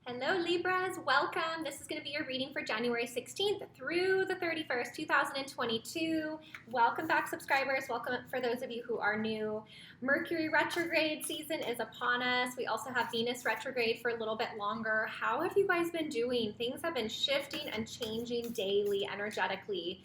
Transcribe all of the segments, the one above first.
Hello Libras, welcome. This is going to be your reading for January 16th through the 31st, 2022. Welcome back subscribers, welcome for those of you who are new. Mercury retrograde season is upon us. We also have Venus retrograde for a little bit longer. How have you guys been doing? Things have been shifting and changing daily energetically.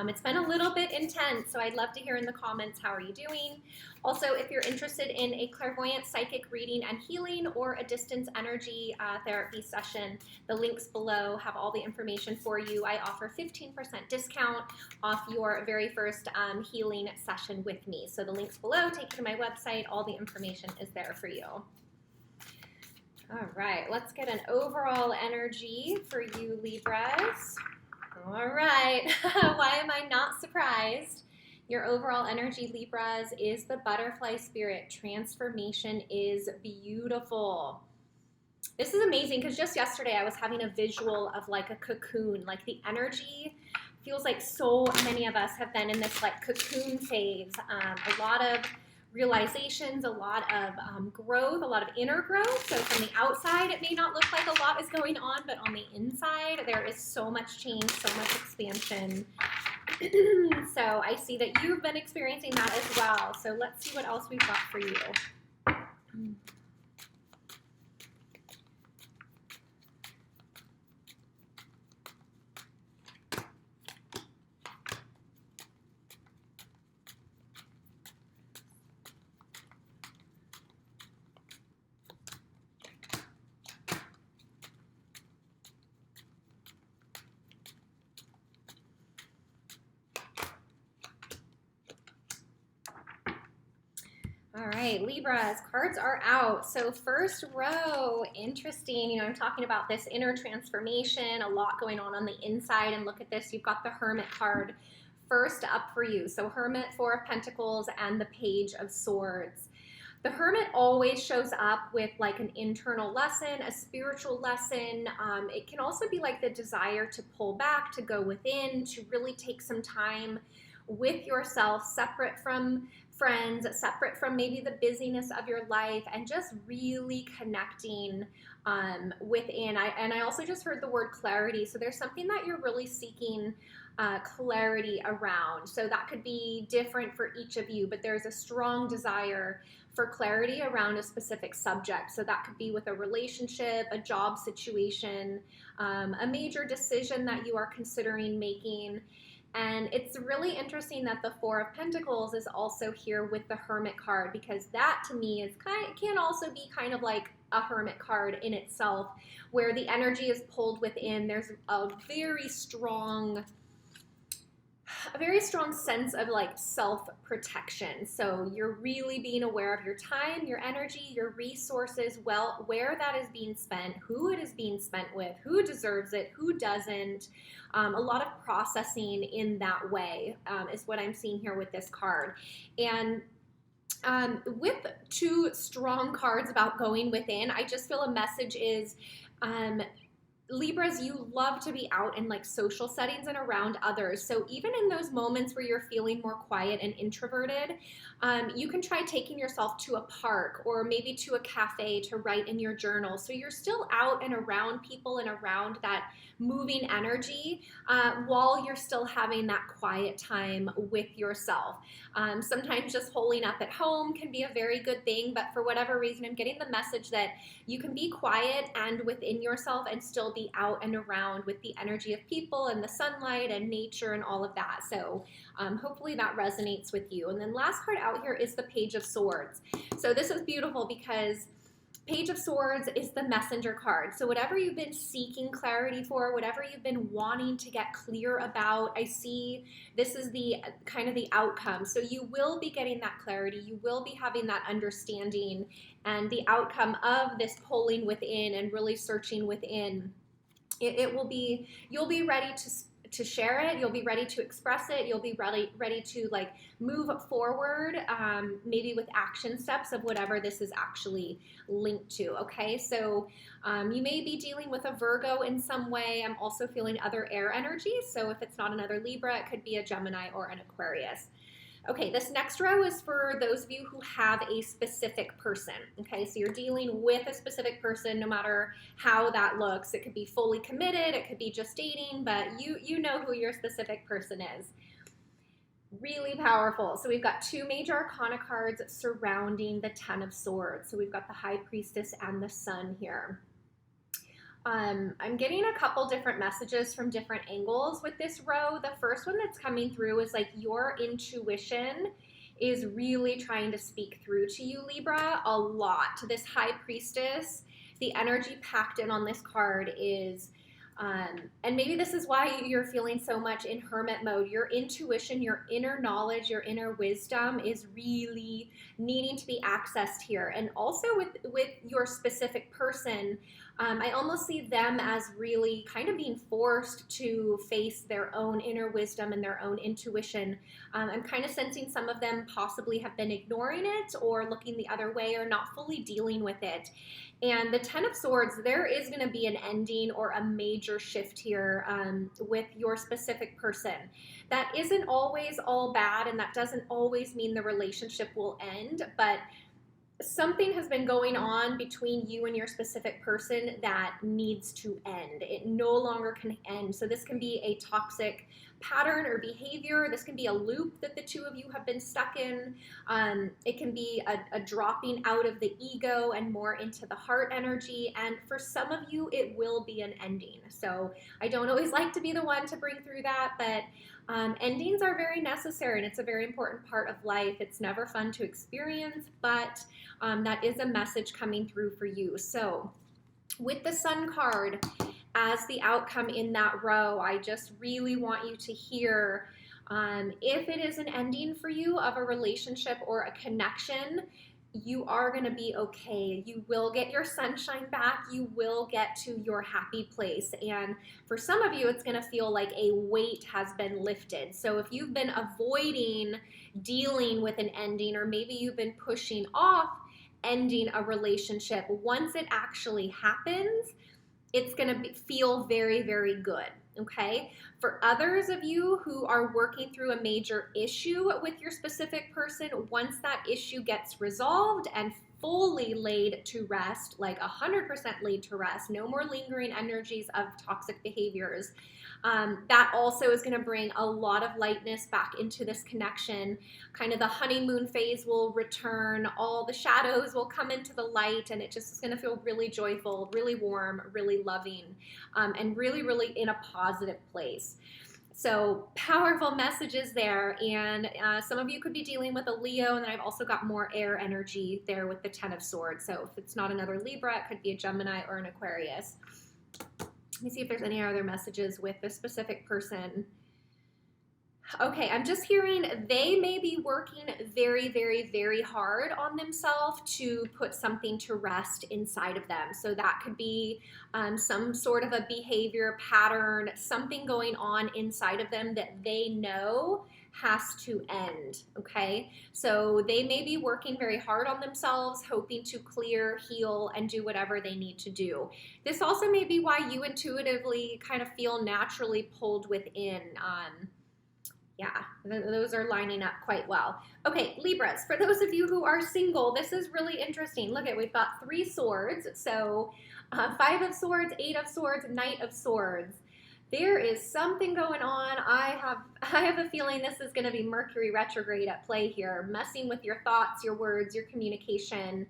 It's been a little bit intense, so I'd love to hear in the comments how are you doing. Also, if you're interested in a clairvoyant psychic reading and healing or a distance energy therapy session, the links below have all the information for you. I offer 15% discount off your very first healing session with me. So the links below take you to my website. All the information is there for you. All right, let's get an overall energy for you Libras. All right, why am I not surprised? Your overall energy, Libras, is the butterfly spirit. Transformation is beautiful. This is amazing because just yesterday I was having a visual of like a cocoon, like the energy feels like so many of us have been in this like cocoon phase. A lot of realizations, a lot of growth, a lot of inner growth. So from the outside, it may not look like a lot is going on, but on the inside, there is so much change, so much expansion. So I see that you've been experiencing that as well. So let's see what else we've got for you. All right, Libras, cards are out. So first row, interesting. I'm talking about this inner transformation, a lot going on the inside. And look at this, you've got the Hermit card first up for you. So Hermit, Four of Pentacles, and the Page of Swords. The Hermit always shows up with like an internal lesson, a spiritual lesson. It can also be like the desire to pull back, to go within, to really take some time with yourself, separate from friends, separate from maybe the busyness of your life, and just really connecting within. I also just heard the word clarity. So there's something that you're really seeking clarity around. So that could be different for each of you, but there's a strong desire for clarity around a specific subject. So that could be with a relationship, a job situation, a major decision that you are considering making. And it's really interesting that the Four of Pentacles is also here with the Hermit card, because that to me is can also be kind of like a Hermit card in itself, where the energy is pulled within. There's a very strong sense of like self-protection. So you're really being aware of your time, your energy, your resources, well, where that is being spent, who it is being spent with, who deserves it, who doesn't. A lot of processing in that way is what I'm seeing here with this card. And with two strong cards about going within, I just feel a message is Libras, you love to be out in like social settings and around others. So even in those moments where you're feeling more quiet and introverted, you can try taking yourself to a park or maybe to a cafe to write in your journal. So you're still out and around people and around that moving energy while you're still having that quiet time with yourself. Sometimes just holding up at home can be a very good thing, but for whatever reason, I'm getting the message that you can be quiet and within yourself and still be out and around with the energy of people and the sunlight and nature and all of that. So hopefully that resonates with you. And then last card out here is the Page of Swords. So this is beautiful because Page of Swords is the messenger card. So whatever you've been seeking clarity for, whatever you've been wanting to get clear about, I see this is the kind of the outcome. So you will be getting that clarity. You will be having that understanding, and the outcome of this pulling within and really searching within, it will be, you'll be ready to share it, you'll be ready to express it, you'll be ready to like move forward, maybe with action steps of whatever this is actually linked to, okay? So you may be dealing with a Virgo in some way. I'm also feeling other air energies, so if it's not another Libra, it could be a Gemini or an Aquarius. Okay, this next row is for those of you who have a specific person. Okay, so you're dealing with a specific person, no matter how that looks. It could be fully committed, it could be just dating, but you know who your specific person is. Really powerful. So we've got two major arcana cards surrounding the Ten of Swords. So we've got the High Priestess and the Sun here. I'm getting a couple different messages from different angles with this row. The first one that's coming through is like your intuition is really trying to speak through to you, Libra, a lot. This High Priestess, the energy packed in on this card is, and maybe this is why you're feeling so much in hermit mode. Your intuition, your inner knowledge, your inner wisdom is really needing to be accessed here. And also with your specific person, I almost see them as really kind of being forced to face their own inner wisdom and their own intuition. I'm kind of sensing some of them possibly have been ignoring it or looking the other way or not fully dealing with it. And the Ten of Swords, there is going to be an ending or a major shift here with your specific person. That isn't always all bad, and that doesn't always mean the relationship will end, but something has been going on between you and your specific person that needs to end. It no longer can end. So this can be a toxic pattern or behavior. This can be a loop that the two of you have been stuck in. It can be a dropping out of the ego and more into the heart energy. And for some of you, it will be an ending. So I don't always like to be the one to bring through that, but endings are very necessary, and it's a very important part of life. It's never fun to experience, but that is a message coming through for you. So with the Sun card as the outcome in that row, I just really want you to hear if it is an ending for you of a relationship or a connection, you are going to be okay. You will get your sunshine back. You will get to your happy place. And for some of you, it's going to feel like a weight has been lifted. So if you've been avoiding dealing with an ending, or maybe you've been pushing off ending a relationship, once it actually happens, it's going to feel very, very good. Okay. For others of you who are working through a major issue with your specific person, once that issue gets resolved and fully laid to rest, like 100% laid to rest, no more lingering energies of toxic behaviors, that also is going to bring a lot of lightness back into this connection. Kind of the honeymoon phase will return, all the shadows will come into the light, and it just is going to feel really joyful, really warm, really loving, and really, really in a positive place. So powerful messages there, and some of you could be dealing with a Leo, and then I've also got more air energy there with the Ten of Swords. So if it's not another Libra, it could be a Gemini or an Aquarius. Let me see if there's any other messages with this specific person. Okay, I'm just hearing they may be working very, very, very hard on themselves to put something to rest inside of them. So that could be some sort of a behavior pattern, something going on inside of them that they know has to end, okay? So they may be working very hard on themselves, hoping to clear, heal, and do whatever they need to do. This also may be why you intuitively kind of feel naturally pulled within. Yeah, those are lining up quite well. Okay, Libras, for those of you who are single, this is really interesting. Look, we've got 3 swords, so 5 of Swords, 8 of Swords, Knight of Swords. There is something going on. I have a feeling this is going to be Mercury retrograde at play here, messing with your thoughts, your words, your communication.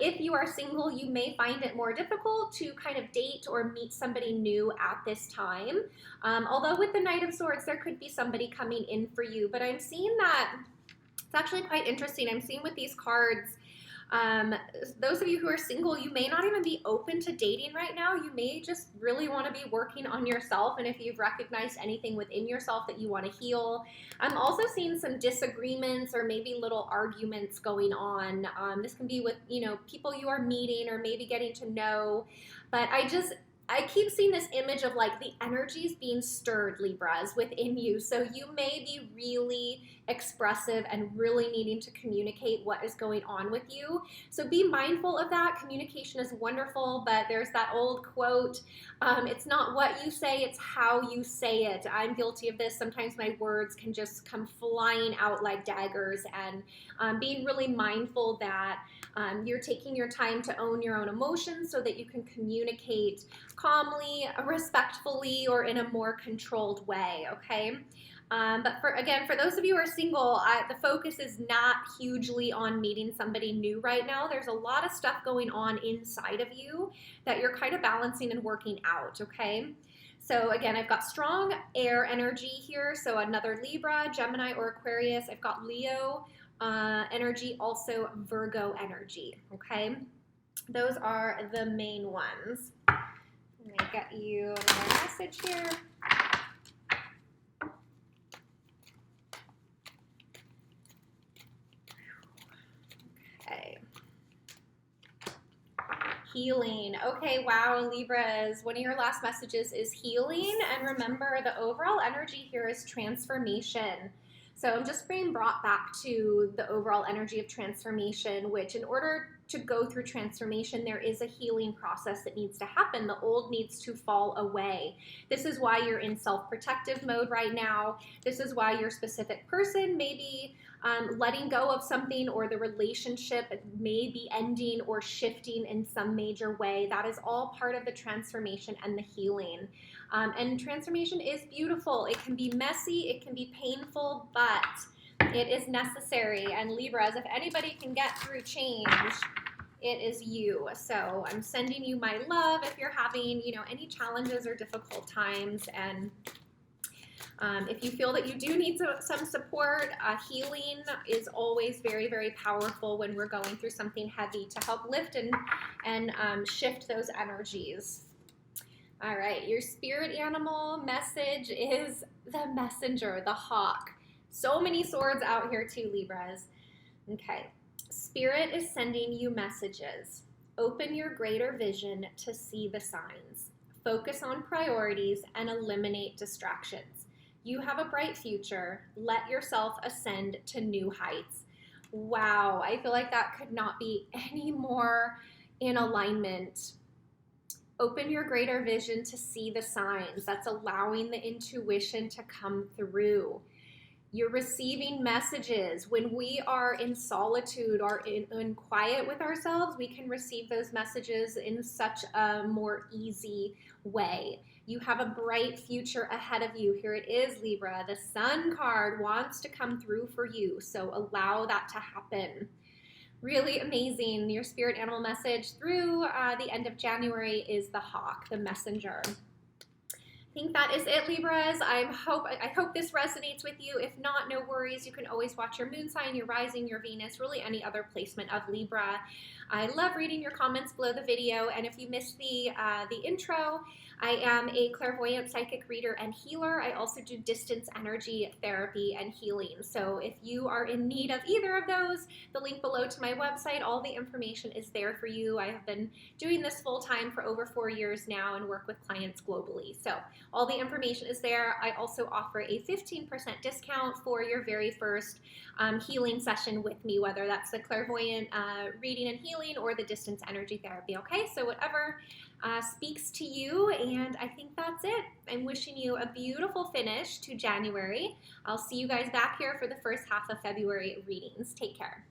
If you are single, you may find it more difficult to kind of date or meet somebody new at this time. Although with the Knight of Swords, there could be somebody coming in for you. But I'm seeing that it's actually quite interesting. I'm seeing with these cards, those of you who are single, you may not even be open to dating right now. You may just really want to be working on yourself. And if you've recognized anything within yourself that you want to heal, I'm also seeing some disagreements or maybe little arguments going on. This can be with, people you are meeting or maybe getting to know. But I keep seeing this image of like the energies being stirred, Libras, within you. So you may be really expressive and really needing to communicate what is going on with you. So be mindful of that. Communication is wonderful, but there's that old quote, it's not what you say, it's how you say it. I'm guilty of this. Sometimes my words can just come flying out like daggers, and being really mindful that you're taking your time to own your own emotions so that you can communicate calmly, respectfully, or in a more controlled way, okay? But for those of you who are single, the focus is not hugely on meeting somebody new right now. There's a lot of stuff going on inside of you that you're kind of balancing and working out, okay? So again, I've got strong air energy here, so another Libra, Gemini, or Aquarius. I've got Leo energy, also Virgo energy, okay? Those are the main ones. Let me get you another message here. Okay. Healing. Okay, wow, Libras. One of your last messages is healing. And remember, the overall energy here is transformation. So I'm just being brought back to the overall energy of transformation, which in order to go through transformation, there is a healing process that needs to happen. The old needs to fall away. This is why you're in self-protective mode right now. This is why your specific person may be letting go of something, or the relationship may be ending or shifting in some major way. That is all part of the transformation and the healing. And transformation is beautiful. It can be messy, it can be painful, but it is necessary. And Libras, if anybody can get through change, it is you. So I'm sending you my love if you're having, any challenges or difficult times. And if you feel that you do need some support, healing is always very, very powerful when we're going through something heavy to help lift and shift those energies. All right, your spirit animal message is the messenger, the hawk. So many swords out here too, Libras. Okay, spirit is sending you messages. Open your greater vision to see the signs. Focus on priorities and eliminate distractions. You have a bright future. Let yourself ascend to new heights. Wow, I feel like that could not be any more in alignment. Open your greater vision to see the signs. That's allowing the intuition to come through. You're receiving messages. When we are in solitude or in quiet with ourselves, we can receive those messages in such a more easy way. You have a bright future ahead of you. Here it is, Libra. The Sun card wants to come through for you, so allow that to happen. Really amazing. Your spirit animal message through the end of January is the hawk, the messenger. I think that is it, Libras. I hope this resonates with you. If not, no worries. You can always watch your moon sign, your rising, your Venus, really any other placement of Libra. I love reading your comments below the video. And if you missed the intro, I am a clairvoyant, psychic reader, and healer. I also do distance energy therapy and healing. So if you are in need of either of those, the link below to my website, all the information is there for you. I have been doing this full time for over 4 years now and work with clients globally. So all the information is there. I also offer a 15% discount for your very first healing session with me, whether that's the clairvoyant reading and healing or the distance energy therapy, okay? So whatever speaks to you, and I think that's it. I'm wishing you a beautiful finish to January. I'll see you guys back here for the first half of February readings. Take care.